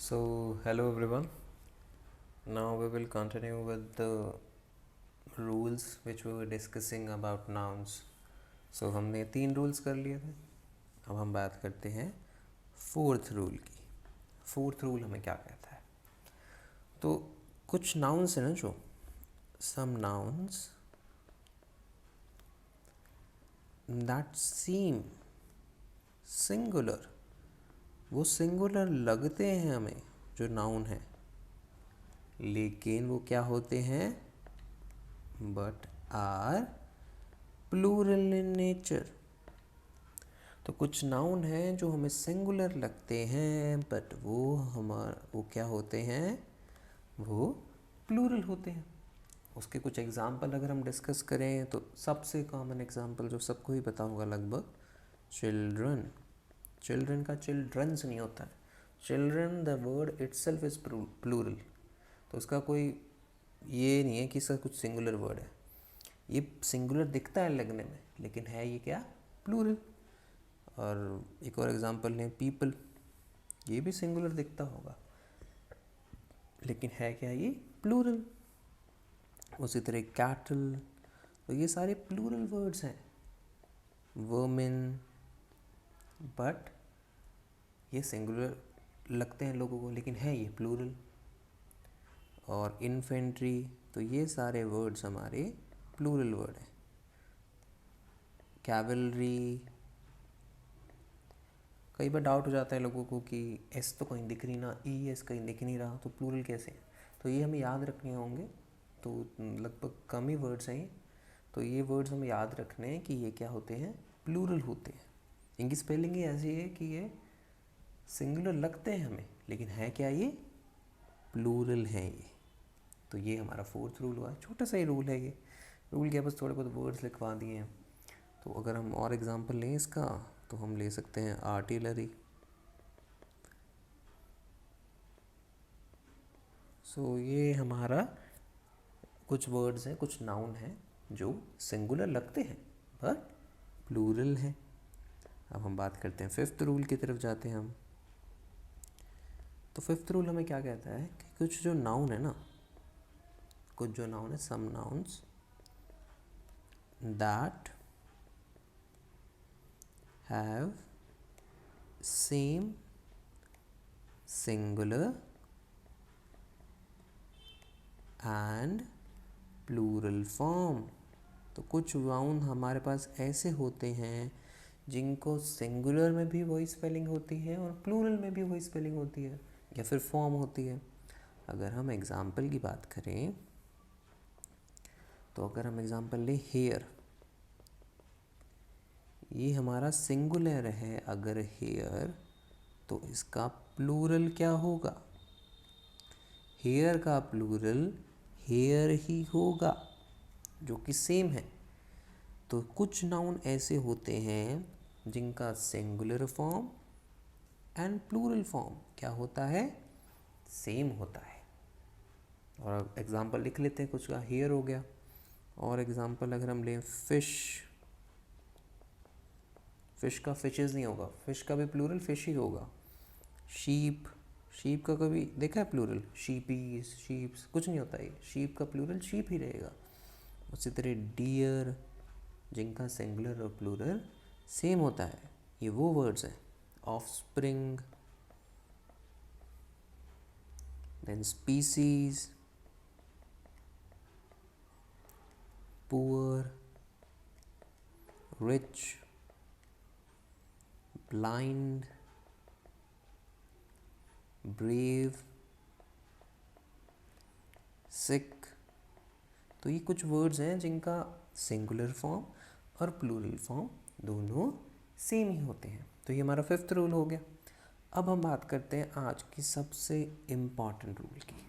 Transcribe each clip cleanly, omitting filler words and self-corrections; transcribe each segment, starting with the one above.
So, hello everyone. Now we will continue with the rules which we were discussing about nouns. So, हमने 3 rules कर लिए थे. अब हम बात करते हैं फोर्थ रूल की. फोर्थ रूल हमें क्या कहता है? तो कुछ नाउन्स हैं ना, जो some nouns that seem singular, वो सिंगुलर लगते हैं हमें जो नाउन है, लेकिन वो क्या होते हैं? But are plural in nature. तो कुछ नाउन हैं जो हमें सिंगुलर लगते हैं, बट वो क्या होते हैं? वो प्लूरल होते हैं. उसके कुछ एग्जाम्पल अगर हम डिस्कस करें तो सबसे कॉमन एग्जाम्पल जो सबको ही पता होगा लगभग, चिल्ड्रन. चिल्ड्रन का चिल्ड्रंस नहीं होता है. Children the word itself is plural. तो उसका कोई ये नहीं है कि इसका कुछ सिंगुलर वर्ड है. ये सिंगुलर दिखता है लगने में, लेकिन है ये क्या? प्लूरल. और एक और एग्जांपल लें, पीपल. ये भी सिंगुलर दिखता होगा, लेकिन है क्या? ये प्लूरल. उसी तरह कैटल. तो ये सारे प्लूरल वर्ड्स हैं. वुमेन, बट ये सिंगुलर लगते हैं लोगों को, लेकिन है ये प्लूरल. और इन्फेंट्री. तो ये सारे वर्ड्स हमारे प्लूरल वर्ड हैं. कैवलरी. कई बार डाउट हो जाता है लोगों को कि एस तो कहीं दिख नहीं ना, ई एस कहीं दिख नहीं रहा, तो प्लूरल कैसे है? तो ये हमें याद रखने होंगे. तो लगभग कम ही वर्ड्स हैं. तो ये वर्ड्स हमें याद रखने हैं कि ये क्या होते हैं? प्लूरल होते हैं. इनकी स्पेलिंग ही ऐसी है कि ये सिंगुलर लगते हैं हमें, लेकिन है क्या? ये प्लूरल हैं ये. तो ये हमारा फोर्थ रूल हुआ. छोटा सा ही रूल है ये. रूल क्या, बस थोड़े बहुत वर्ड्स लिखवा दिए हैं. तो अगर हम और एग्जांपल लें इसका, तो हम ले सकते हैं आर्टिलरी. सो ये हमारा कुछ वर्ड्स हैं, कुछ नाउन हैं जो सिंगुलर लगते हैं पर प्लूरल हैं. अब हम बात करते हैं फिफ्थ रूल की तरफ जाते हैं हम. तो फिफ्थ रूल हमें क्या कहता है कि कुछ जो नाउन है ना, कुछ जो नाउन है, some nouns that have same singular and plural form. तो कुछ नाउन हमारे पास ऐसे होते हैं जिनको सिंगुलर में भी वही स्पेलिंग होती है और प्लूरल में भी वही स्पेलिंग होती है या फिर फॉर्म होती है. अगर हम एग्जाम्पल की बात करें, तो अगर हम एग्जाम्पल लें हेयर. ये हमारा सिंगुलर है अगर हेयर, तो इसका प्लूरल क्या होगा? हेयर का प्लूरल हेयर ही होगा, जो कि सेम है. तो कुछ नाउन ऐसे होते हैं जिनका singular form and plural form क्या होता है? सेम होता है. और एग्जांपल लिख लेते हैं कुछ का. हेयर हो गया. और एग्जांपल अगर हम लें फिश. फिश का फिशेस नहीं होगा, फिश का भी प्लूरल फिश ही होगा. शीप. शीप का कभी देखा है प्लूरल? शीपीज, शीप्स. कुछ नहीं होता. ये शीप का प्लूरल शीप ही रहेगा. उसी तरह डियर, जिनका सिंगुलर और प्लूरल सेम होता है. ये वो वर्ड्स हैं. Offspring, then species, poor, rich, blind, brave, sick. तो ये कुछ वर्ड्स हैं जिनका सिंगुलर फॉर्म और प्लूरल फॉर्म दोनों सेम ही होते हैं. तो ये हमारा फिफ्थ रूल हो गया. अब हम बात करते हैं आज की सबसे इम्पॉर्टेंट रूल की,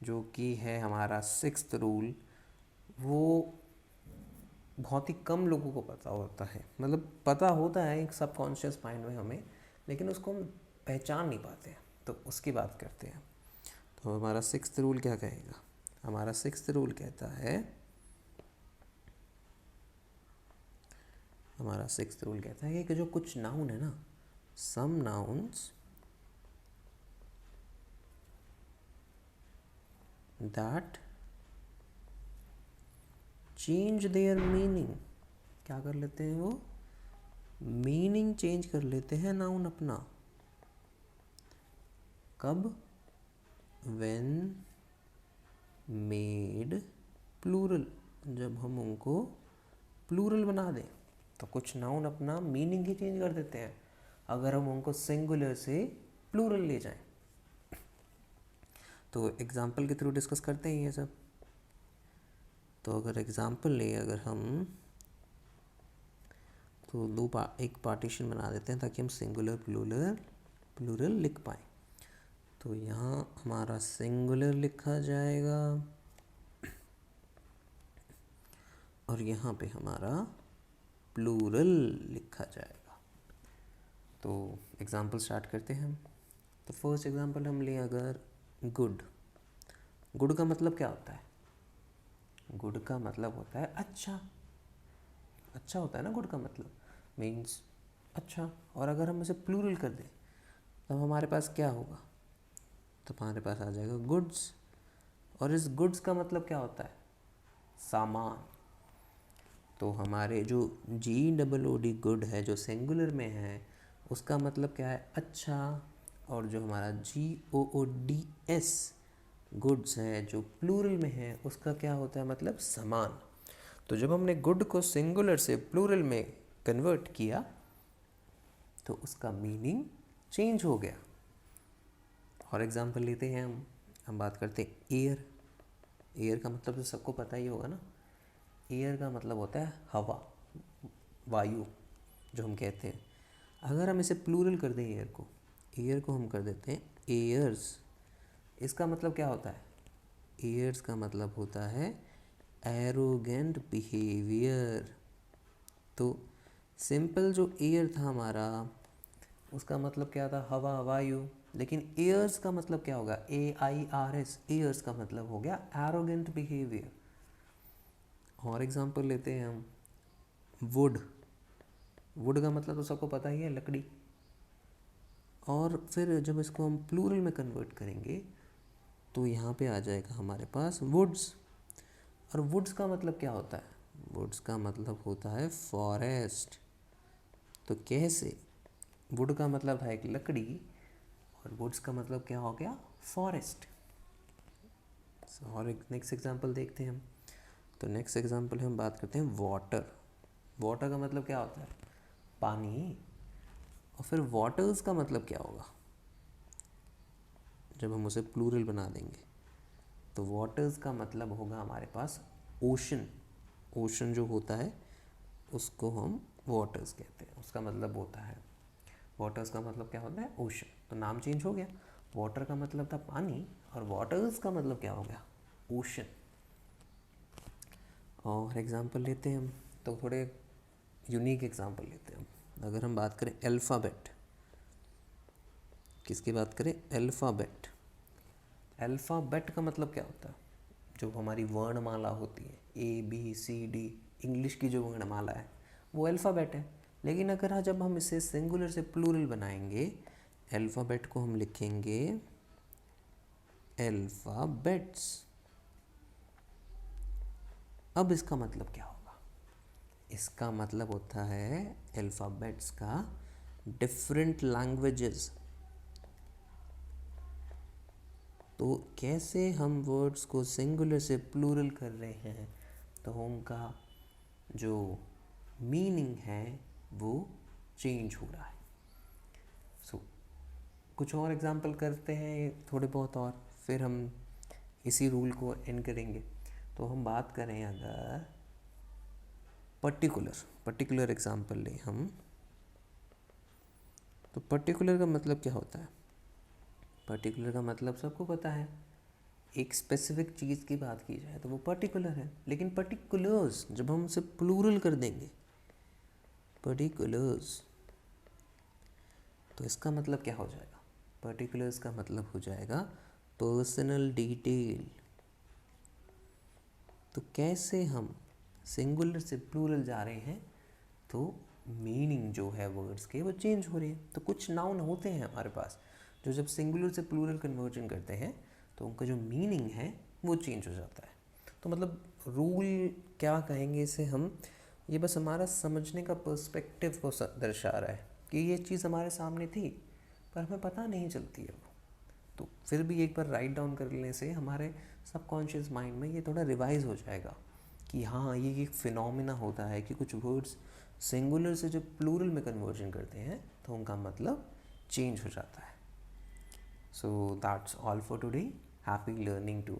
जो कि है हमारा सिक्स्थ रूल. वो बहुत ही कम लोगों को पता होता है. मतलब पता होता है एक सबकॉन्शियस माइंड में हमें, लेकिन उसको हम पहचान नहीं पाते हैं. तो उसकी बात करते हैं. तो हमारा सिक्स्थ रूल क्या कहेगा? हमारा सिक्स्थ रूल कहता है, हमारा सिक्स्थ रूल कहता है कि जो कुछ नाउन है ना, some nouns that change their meaning. क्या कर लेते हैं वो? मीनिंग चेंज कर लेते हैं नाउन अपना। कब? व्हेन मेड प्लूरल, जब हम उनको प्लूरल बना दें तो कुछ नाउन अपना मीनिंग ही चेंज कर देते हैं अगर हम उनको सिंगुलर से प्लूरल ले जाएं। तो एग्जाम्पल के थ्रू डिस्कस करते हैं ये सब। तो अगर एग्जाम्पल ले अगर हम तो एक पार्टीशन बना देते हैं ताकि हम सिंगुलर प्लूरल लिख पाएँ। तो यहाँ हमारा सिंगुलर लिखा जाएगा और यहाँ पे हमारा प्लूरल लिखा जाएगा। तो एग्जाम्पल स्टार्ट करते हैं हम। तो फर्स्ट एग्जाम्पल हम लें अगर गुड। गुड का मतलब क्या होता है? गुड का मतलब होता है अच्छा। अच्छा होता है ना गुड का मतलब, मीन्स अच्छा। और अगर हम इसे प्लूरल कर दें तब हमारे पास क्या होगा? तो हमारे पास आ जाएगा गुड्स। और इस गुड्स का मतलब क्या होता है? सामान। तो हमारे जो GOOD गुड है जो सिंगुलर में है उसका मतलब क्या है? अच्छा। और जो हमारा GOODS गुड्स है जो प्लूरल में है उसका क्या होता है? मतलब सामान। तो जब हमने गुड को सिंगुलर से प्लूरल में कन्वर्ट किया तो उसका मीनिंग चेंज हो गया। और एग्जांपल लेते हैं हम बात करते हैं एयर। एयर का मतलब तो सबको पता ही होगा ना। एयर का मतलब होता है हवा, वायु जो हम कहते हैं। अगर हम इसे प्लूरल कर दें एयर को हम कर देते हैं एयर्स। इसका मतलब क्या होता है? एयर्स का मतलब होता है एरोगेंट बिहेवियर। तो सिंपल जो एयर था हमारा उसका मतलब क्या था? हवा, वायु। लेकिन एयर्स का मतलब क्या होगा? AIRS। एयर्स का मतलब हो गया एरोगेंट बिहेवियर। और एग्जांपल लेते हैं हम वुड। वुड का मतलब तो सबको पता ही है, लकड़ी। और फिर जब इसको हम प्लूरल में कन्वर्ट करेंगे तो यहाँ पे आ जाएगा हमारे पास वुड्स। और वुड्स का मतलब क्या होता है? वुड्स का मतलब होता है फॉरेस्ट। तो कैसे? वुड का मतलब था एक लकड़ी और वुड्स का मतलब क्या हो गया? फॉरेस्ट। और एक नेक्स्ट एग्जांपल देखते हैं हम। तो नेक्स्ट एग्जांपल हम बात करते हैं वाटर। वाटर का मतलब क्या होता है? पानी। और फिर वाटर्स का मतलब क्या होगा जब हम उसे प्लूरल बना देंगे? तो वाटर्स का मतलब होगा हमारे पास ओशन। ओशन जो होता है उसको हम वाटर्स कहते हैं। उसका मतलब होता है, वाटर्स का मतलब क्या होता है? ओशन। तो नाम चेंज हो गया। वाटर का मतलब था पानी और वाटर्स का मतलब क्या हो गया? ओशन। और एग्जांपल लेते हैं हम। तो थोड़े यूनिक एग्जांपल लेते हैं हम। अगर हम बात करें अल्फ़ाबेट, किसकी बात करें? अल्फ़ाबेट। अल्फ़ाबेट का मतलब क्या होता है? जो हमारी वर्णमाला होती है ABCD, इंग्लिश की जो वर्णमाला है वो अल्फ़ाबेट है। लेकिन अगर जब हम इसे सिंगुलर से प्लूरल बनाएंगे अल्फ़ाबेट को हम लिखेंगे अल्फ़ाबेट्स। अब इसका मतलब क्या होगा? इसका मतलब होता है अल्फ़ाबेट्स का डिफरेंट लैंग्वेजेस। तो कैसे हम वर्ड्स को सिंगुलर से प्लूरल कर रहे हैं तो उनका जो मीनिंग है वो चेंज हो रहा है। कुछ और एग्जांपल करते हैं थोड़े बहुत और फिर हम इसी रूल को एंड करेंगे। तो हम बात करें अगर पर्टिकुलर एग्जांपल लें हम। तो पर्टिकुलर का मतलब क्या होता है? पर्टिकुलर का मतलब सबको पता है, एक स्पेसिफिक चीज़ की बात की जाए तो वो पर्टिकुलर है। लेकिन पर्टिकुलर्स जब हम उसे प्लूरल कर देंगे पर्टिकुलर्स तो इसका मतलब क्या हो जाएगा? पर्टिकुलर्स का मतलब हो जाएगा पर्सनल डिटेल। तो कैसे हम सिंगुलर से प्लूरल जा रहे हैं तो मीनिंग जो है वर्ड्स के वो चेंज हो रही है। तो कुछ नाउन होते हैं हमारे पास जो जब सिंगुलर से प्लूरल कन्वर्जन करते हैं तो उनका जो मीनिंग है वो चेंज हो जाता है। तो मतलब रूल क्या कहेंगे इसे हम, ये बस हमारा समझने का पर्सपेक्टिव को दर्शा रहा है कि ये चीज़ हमारे सामने थी पर हमें पता नहीं चलती है वो। तो फिर भी एक बार राइट डाउन कर लेने से हमारे सबकॉन्शियस माइंड में ये थोड़ा रिवाइज हो जाएगा कि हाँ ये एक फिनोमिना होता है कि कुछ वर्ड्स सिंगुलर से जब प्लूरल में कन्वर्जन करते हैं तो उनका मतलब चेंज हो जाता है। So that's all for today. Happy learning to